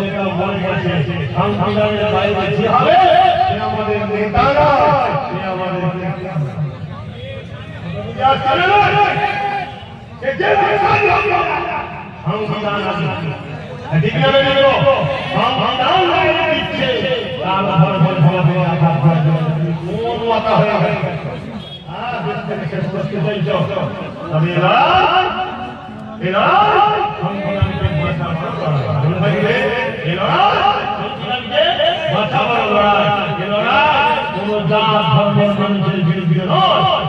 এটা মনে পড়ছে সংবিধানের বাইরে যে হবে সে আমাদের নেতা নয়, সে আমাদের মানুষের বিরুদ্ধে নয়।